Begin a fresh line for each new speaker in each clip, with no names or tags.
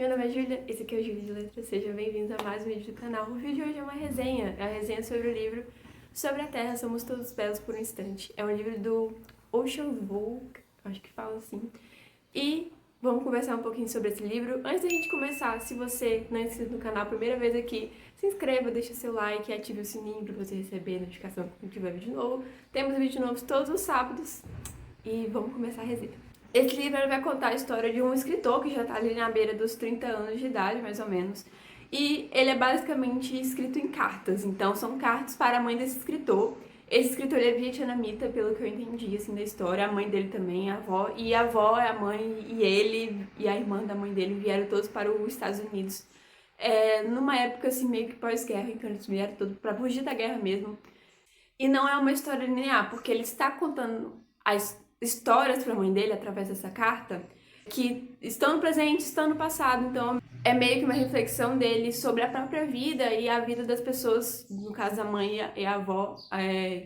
meu nome é Júlia, esse aqui é o Júlia de Letras, sejam bem-vindos a mais um vídeo do canal. O vídeo de hoje é uma resenha, é a resenha sobre o livro Sobre a Terra Somos Todos Belos por um Instante. É um livro do Ocean Vuong, acho que fala assim. E vamos conversar um pouquinho sobre esse livro. Antes da gente começar, se você não é inscrito no canal, primeira vez aqui, se inscreva, deixa seu like e ative o sininho para você receber a notificação quando tiver vídeo novo. Temos vídeo novos todos os sábados e vamos começar a resenha. Esse livro vai contar a história de um escritor que já está ali na beira dos 30 anos de idade, mais ou menos. E ele é basicamente escrito em cartas, então são cartas para a mãe desse escritor. Esse escritor ele é vietnamita, pelo que eu entendi assim, da história, a mãe dele também, a avó. E a avó, a mãe e ele e a irmã da mãe dele vieram todos para os Estados Unidos. Numa época assim meio que pós-guerra, então eles vieram todos para fugir da guerra mesmo. E não é uma história linear, porque ele está contando as histórias para a mãe dele através dessa carta que estão no presente, estão no passado, então é meio que uma reflexão dele sobre a própria vida e a vida das pessoas, no caso a mãe e a avó,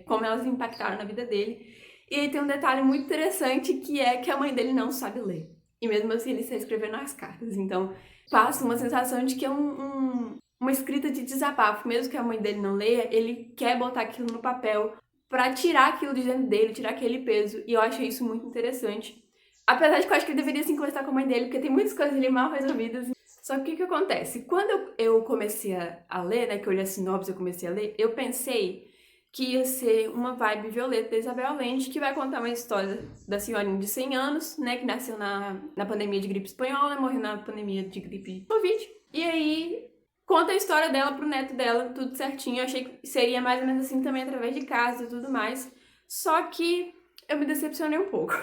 como elas impactaram na vida dele. E aí tem um detalhe muito interessante que é que a mãe dele não sabe ler, e mesmo assim ele está escrevendo as cartas, então passa uma sensação de que é uma escrita de desabafo, mesmo que a mãe dele não leia, ele quer botar aquilo no papel pra tirar aquilo de dentro dele, tirar aquele peso, e eu achei isso muito interessante. Apesar de que eu acho que ele deveria se conversar com a mãe dele, porque tem muitas coisas ali mal resolvidas. Só que o que acontece? Quando eu comecei a ler, né, que eu li a sinopse, eu comecei a ler, eu pensei que ia ser uma vibe Violeta da Isabel Allende, que vai contar uma história da senhorinha de 100 anos, né, que nasceu na pandemia de gripe espanhola, morreu na pandemia de gripe Covid, e aí conta a história dela pro neto dela, tudo certinho. Eu achei que seria mais ou menos assim também através de casa e tudo mais. Só que eu me decepcionei um pouco.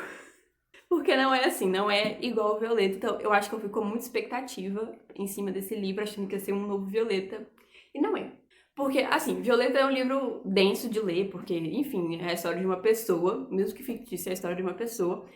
Porque não é assim, não é igual o Violeta. Então eu acho que eu fui com muita expectativa em cima desse livro, achando que ia ser um novo Violeta. E não é. Porque, assim, Violeta é um livro denso de ler, porque, enfim, é a história de uma pessoa, mesmo que fictícia, é a história de uma pessoa.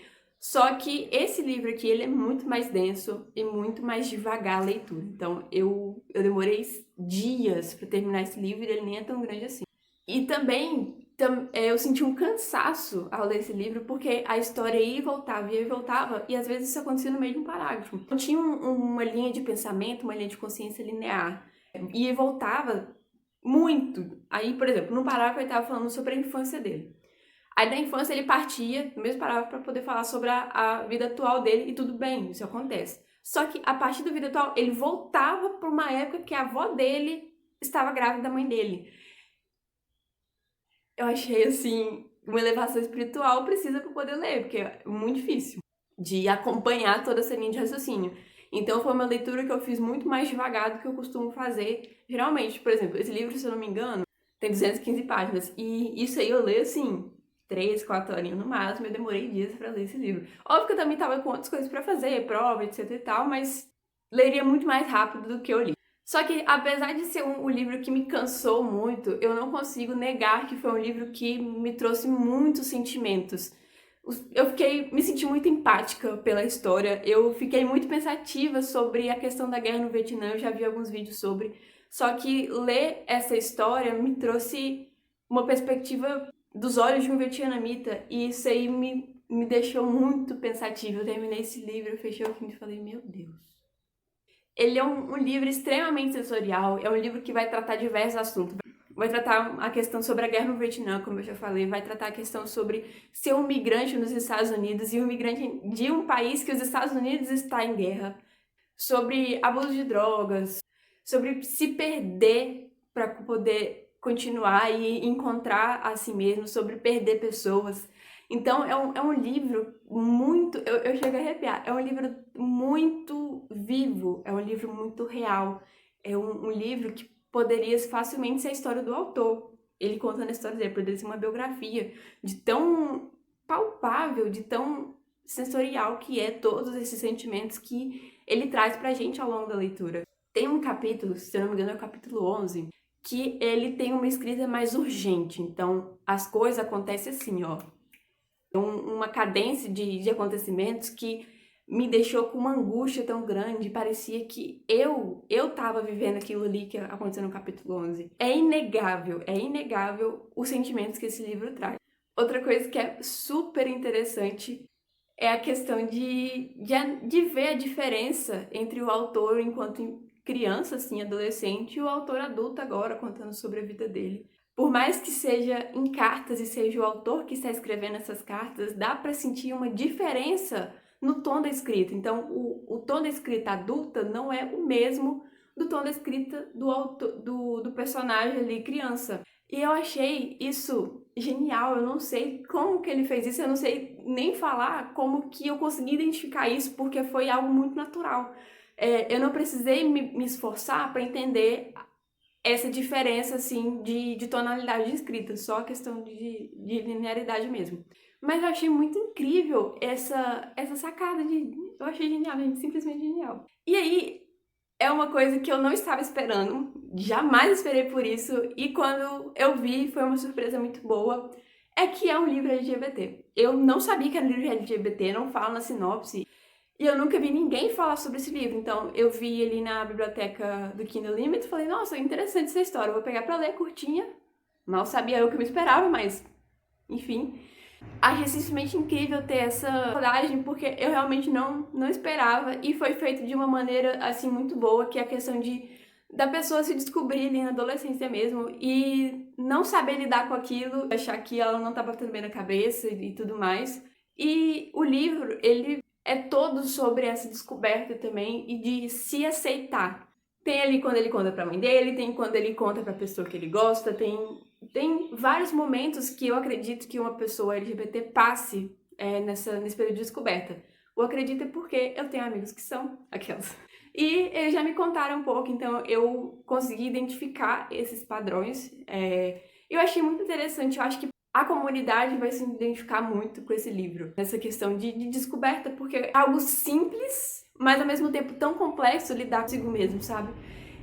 Só que esse livro aqui, ele é muito mais denso e muito mais devagar a leitura. Então, eu demorei dias para terminar esse livro e ele nem é tão grande assim. E também, eu senti um cansaço ao ler esse livro, porque a história ia e voltava, e às vezes isso acontecia no meio de um parágrafo. Não tinha uma linha de pensamento, uma linha de consciência linear. Ia e voltava muito. Aí, por exemplo, no parágrafo ele estava falando sobre a infância dele. Aí da infância ele partia, no mesmo parágrafo, para poder falar sobre a vida atual dele, e tudo bem, isso acontece. Só que a partir da vida atual, ele voltava para uma época que a avó dele estava grávida da mãe dele. Eu achei, assim, uma elevação espiritual precisa para poder ler, porque é muito difícil de acompanhar toda essa linha de raciocínio. Então foi uma leitura que eu fiz muito mais devagar do que eu costumo fazer. Geralmente, por exemplo, esse livro, se eu não me engano, tem 215 páginas, e isso aí eu leio, assim, 3, 4 horinhas no máximo. Eu demorei dias pra ler esse livro. Óbvio que eu também tava com outras coisas pra fazer, prova, etc e tal, mas leria muito mais rápido do que eu li. Só que, apesar de ser um livro que me cansou muito, eu não consigo negar que foi um livro que me trouxe muitos sentimentos. Me senti muito empática pela história, eu fiquei muito pensativa sobre a questão da guerra no Vietnã, eu já vi alguns vídeos sobre. Só que ler essa história me trouxe uma perspectiva dos olhos de um vietnamita, e isso aí me deixou muito pensativa. Eu terminei esse livro, eu fechei o fim e falei, meu Deus. Ele é um livro extremamente sensorial, é um livro que vai tratar diversos assuntos. Vai tratar a questão sobre a guerra no Vietnã, como eu já falei, vai tratar a questão sobre ser um migrante nos Estados Unidos e um migrante de um país que os Estados Unidos está em guerra, sobre abuso de drogas, sobre se perder para poder continuar e encontrar a si mesmo, sobre perder pessoas. Então é um livro muito, eu chego a arrepiar, é um livro muito vivo, é um livro muito real, é um livro que poderia facilmente ser a história do autor. Ele contando a história dele, poderia ser uma biografia de tão palpável, de tão sensorial que é todos esses sentimentos que ele traz pra gente ao longo da leitura. Tem um capítulo, se eu não me engano é o capítulo 11, que ele tem uma escrita mais urgente, então as coisas acontecem assim, ó. Uma cadência de acontecimentos que me deixou com uma angústia tão grande, parecia que eu tava vivendo aquilo ali que aconteceu no capítulo 11. É inegável os sentimentos que esse livro traz. Outra coisa que é super interessante é a questão de ver a diferença entre o autor enquanto criança, assim, adolescente, e o autor adulto agora, contando sobre a vida dele. Por mais que seja em cartas e seja o autor que está escrevendo essas cartas, dá para sentir uma diferença no tom da escrita. Então, o tom da escrita adulta não é o mesmo do tom da escrita do personagem ali, criança. E eu achei isso genial, eu não sei como que ele fez isso, eu não sei nem falar como que eu consegui identificar isso, porque foi algo muito natural. Eu não precisei me esforçar para entender essa diferença, assim, de tonalidade de escrita, só a questão de linearidade mesmo. Mas eu achei muito incrível essa sacada eu achei genial, gente, simplesmente genial. E aí, é uma coisa que eu não estava esperando, jamais esperei por isso, e quando eu vi, foi uma surpresa muito boa, é que é um livro LGBT. Eu não sabia que era um livro LGBT, não fala na sinopse, e eu nunca vi ninguém falar sobre esse livro, então eu vi ele na biblioteca do Kindle Unlimited e falei, nossa, interessante essa história, eu vou pegar pra ler, curtinha. Mal sabia eu o que me esperava, mas enfim. Achei simplesmente incrível ter essa rodagem, porque eu realmente não esperava, e foi feito de uma maneira, assim, muito boa, que é a questão da pessoa se descobrir ali na adolescência mesmo, e não saber lidar com aquilo, achar que ela não tá batendo bem na cabeça e tudo mais. E o livro, ele é todo sobre essa descoberta também, e de se aceitar. Tem ali quando ele conta pra mãe dele, tem quando ele conta pra pessoa que ele gosta, tem vários momentos que eu acredito que uma pessoa LGBT passe nesse período de descoberta. Eu acredito porque eu tenho amigos que são aquelas. E eles já me contaram um pouco, então eu consegui identificar esses padrões. Eu achei muito interessante, eu acho que a comunidade vai se identificar muito com esse livro, nessa questão de descoberta, porque é algo simples, mas ao mesmo tempo tão complexo lidar consigo mesmo, sabe?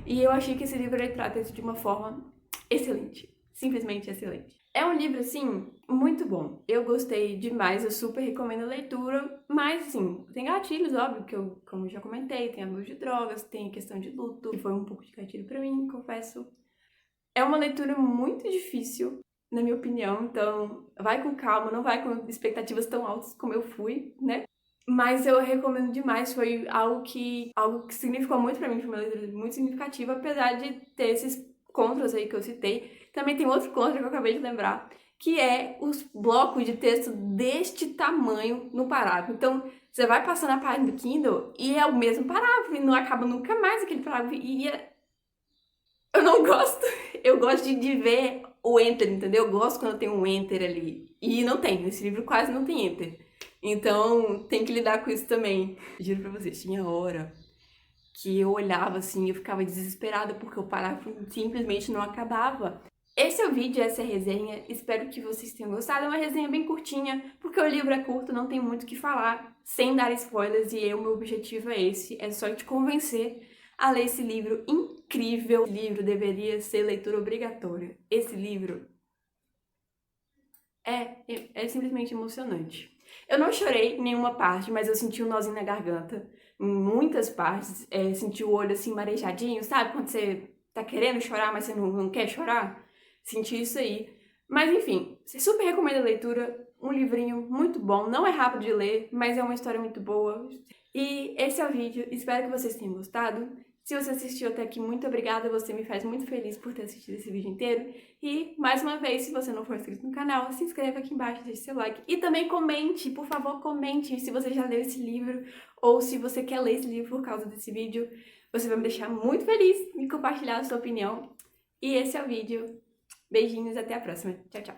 E eu achei que esse livro ele trata isso de uma forma excelente, simplesmente excelente. É um livro, assim, muito bom. Eu gostei demais, eu super recomendo a leitura, mas, assim, tem gatilhos, óbvio, que eu, como eu já comentei, tem abuso de drogas, tem questão de luto, que foi um pouco de gatilho pra mim, confesso. É uma leitura muito difícil, na minha opinião, então vai com calma, não vai com expectativas tão altas como eu fui, né? Mas eu recomendo demais, foi algo que significou muito pra mim, foi uma leitura muito significativa, apesar de ter esses contras aí que eu citei. Também tem outro contra que eu acabei de lembrar, que é os blocos de texto deste tamanho no parágrafo. Então, você vai passando a página do Kindle e é o mesmo parágrafo, e não acaba nunca mais aquele parágrafo, eu não gosto. Eu gosto de ver o enter, entendeu? Eu gosto quando tem um enter ali. E não tem, nesse livro quase não tem enter. Então, tem que lidar com isso também. Juro pra vocês, tinha hora que eu olhava assim, eu ficava desesperada porque o parágrafo simplesmente não acabava. Esse é o vídeo, essa é a resenha. Espero que vocês tenham gostado. É uma resenha bem curtinha, porque o livro é curto, não tem muito o que falar, sem dar spoilers, e o meu objetivo é esse, é só te convencer a ler esse livro incrível. Esse livro deveria ser leitura obrigatória. Esse livro é simplesmente emocionante. Eu não chorei em nenhuma parte, mas eu senti um nozinho na garganta. Em muitas partes, senti o olho assim marejadinho, sabe? Quando você tá querendo chorar, mas você não quer chorar. Senti isso aí. Mas enfim, super recomendo a leitura. Um livrinho muito bom. Não é rápido de ler, mas é uma história muito boa. E esse é o vídeo. Espero que vocês tenham gostado. Se você assistiu até aqui, muito obrigada, você me faz muito feliz por ter assistido esse vídeo inteiro. E, mais uma vez, se você não for inscrito no canal, se inscreva aqui embaixo, deixe seu like. E também comente, por favor, comente se você já leu esse livro ou se você quer ler esse livro por causa desse vídeo. Você vai me deixar muito feliz em compartilhar a sua opinião. E esse é o vídeo. Beijinhos, até a próxima. Tchau, tchau.